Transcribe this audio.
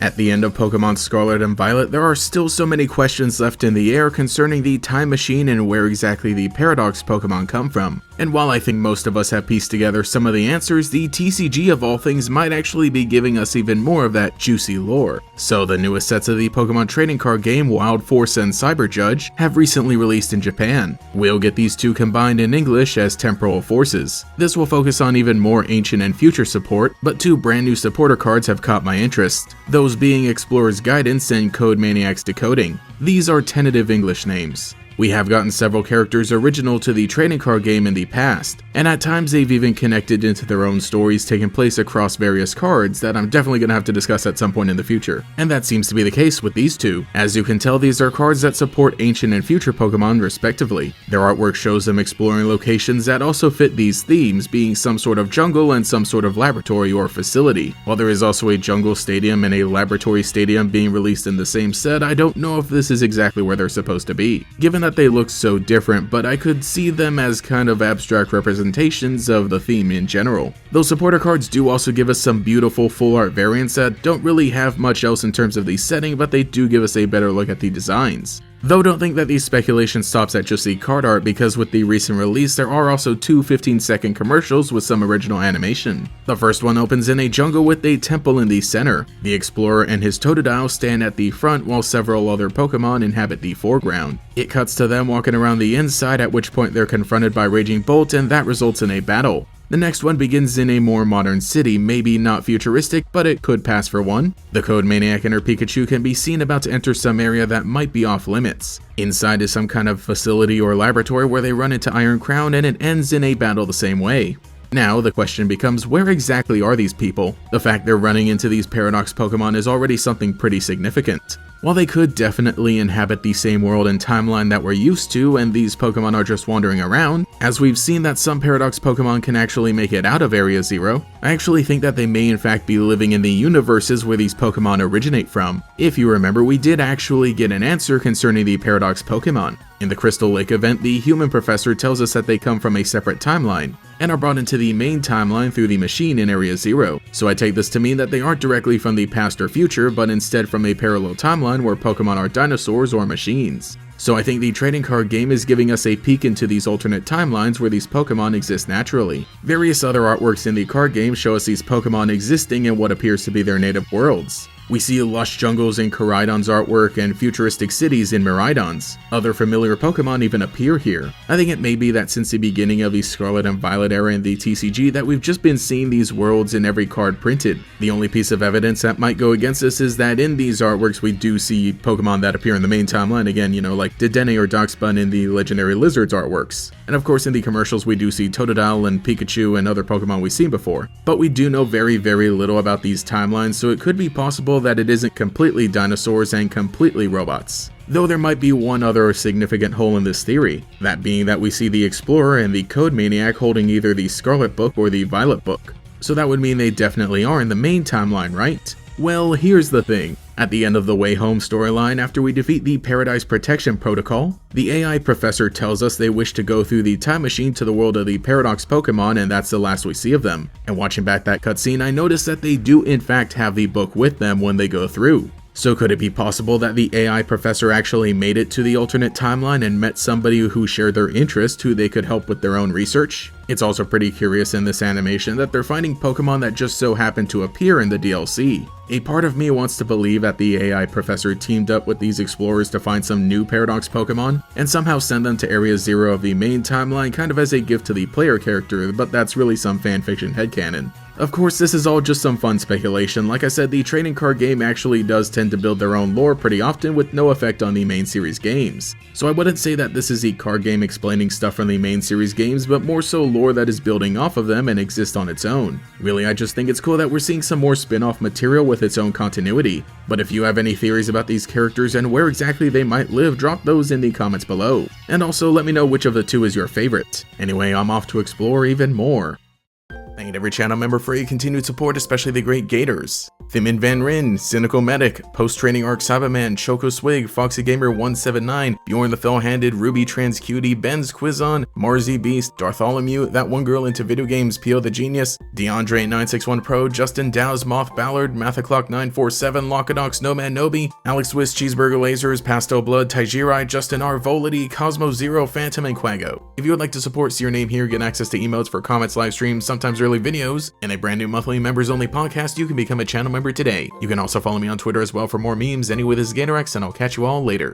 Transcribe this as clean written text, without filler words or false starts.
At the end of Pokémon Scarlet and Violet, there are still so many questions left in the air concerning the time machine and where exactly the Paradox Pokémon come from. And while I think most of us have pieced together some of the answers, the TCG of all things might actually be giving us even more of that juicy lore. So the newest sets of the Pokémon trading card game, Wild Force and Cyber Judge, have recently released in Japan. We'll get these two combined in English as Temporal Forces. This will focus on even more ancient and future support, but two brand new supporter cards have caught my interest. Those being Explorer's Guidance and Code Maniac's Decoding. These are tentative English names. We have gotten several characters original to the trading card game in the past, and at times they've even connected into their own stories taking place across various cards that I'm definitely going to have to discuss at some point in the future. And that seems to be the case with these two. As you can tell, these are cards that support ancient and future Pokemon respectively. Their artwork shows them exploring locations that also fit these themes, being some sort of jungle and some sort of laboratory or facility. While there is also a jungle stadium and a laboratory stadium being released in the same set, I don't know if this is exactly where they're supposed to be, given that they look so different, but I could see them as kind of abstract representations of the theme in general. Those supporter cards do also give us some beautiful full art variants that don't really have much else in terms of the setting, but they do give us a better look at the designs. Though don't think that the speculation stops at just the card art, because with the recent release there are also two 15-second commercials with some original animation. The first one opens in a jungle with a temple in the center. The explorer and his Totodile stand at the front while several other Pokemon inhabit the foreground. It cuts to them walking around the inside, at which point they're confronted by Raging Bolt, and that results in a battle. The next one begins in a more modern city, maybe not futuristic, but it could pass for one. The Code Maniac and her Pikachu can be seen about to enter some area that might be off limits. Inside is some kind of facility or laboratory where they run into Iron Crown, and it ends in a battle the same way. Now, the question becomes, where exactly are these people? The fact they're running into these Paradox Pokemon is already something pretty significant. While they could definitely inhabit the same world and timeline that we're used to, and these Pokemon are just wandering around, as we've seen that some Paradox Pokemon can actually make it out of Area Zero, I actually think that they may in fact be living in the universes where these Pokemon originate from. If you remember, we did actually get an answer concerning the Paradox Pokemon. In the Crystal Lake event, the human professor tells us that they come from a separate timeline, and are brought into the main timeline through the machine in Area Zero. So I take this to mean that they aren't directly from the past or future, but instead from a parallel timeline where Pokemon are dinosaurs or machines. So I think the trading card game is giving us a peek into these alternate timelines where these Pokemon exist naturally. Various other artworks in the card game show us these Pokemon existing in what appears to be their native worlds. We see lush jungles in Koraidon's artwork and futuristic cities in Miraidon's. Other familiar Pokemon even appear here. I think it may be that since the beginning of the Scarlet and Violet era in the TCG that we've just been seeing these worlds in every card printed. The only piece of evidence that might go against this is that in these artworks we do see Pokemon that appear in the main timeline again, like Dedenne or Darkspun in the Legendary Lizards artworks. And of course in the commercials we do see Totodile and Pikachu and other Pokemon we've seen before. But we do know very little about these timelines, so it could be possible that it isn't completely dinosaurs and completely robots. Though there might be one other significant hole in this theory, that being that we see the Explorer and the Code Maniac holding either the Scarlet book or the Violet book. So that would mean they definitely are in the main timeline, right? Well, here's the thing. At the end of the Way Home storyline, after we defeat the Paradise Protection Protocol, the AI professor tells us they wish to go through the time machine to the world of the Paradox Pokemon, and that's the last we see of them. And watching back that cutscene, I noticed that they do in fact have the book with them when they go through. So could it be possible that the AI professor actually made it to the alternate timeline and met somebody who shared their interest who they could help with their own research? It's also pretty curious in this animation that they're finding Pokemon that just so happen to appear in the DLC. A part of me wants to believe that the AI professor teamed up with these explorers to find some new Paradox Pokemon and somehow send them to Area Zero of the main timeline kind of as a gift to the player character, but that's really some fanfiction headcanon. Of course, this is all just some fun speculation. Like I said, the trading card game actually does tend to build their own lore pretty often with no effect on the main series games. So I wouldn't say that this is a card game explaining stuff from the main series games, but more so lore that is building off of them and exists on its own. Really, I just think it's cool that we're seeing some more spin-off material with its own continuity. But if you have any theories about these characters and where exactly they might live, drop those in the comments below. And also let me know which of the two is your favorite. Anyway, I'm off to explore even more. Thank you to every channel member for your continued support, especially the great Gators. Thimin Van Rin, Cynical Medic, Post-Training Arc Cyberman, Choco Swig, Foxy Gamer 179, Bjorn the Fell-Handed, Ruby Trans Cutie, Ben's Quizon, Marzi Beast, Bartholomew, That One Girl Into Video Games, Pio the Genius, DeAndre 961 Pro, Justin Dow's, Moth Ballard, Mathaclock 947, Lockadox, Nomad Nobi, Alex Swiss, Cheeseburger Lasers, Pastel Blood, Taijirai, Justin R, Volity, Cosmo Zero, Phantom, and Quago. If you would like to support See Your Name Here, get access to emotes for comments, live streams, sometimes early videos, and a brand new monthly members only podcast, you can become a channel member today. You can also follow me on Twitter as well for more memes. Anyway, this is Gatorex, and I'll catch you all later.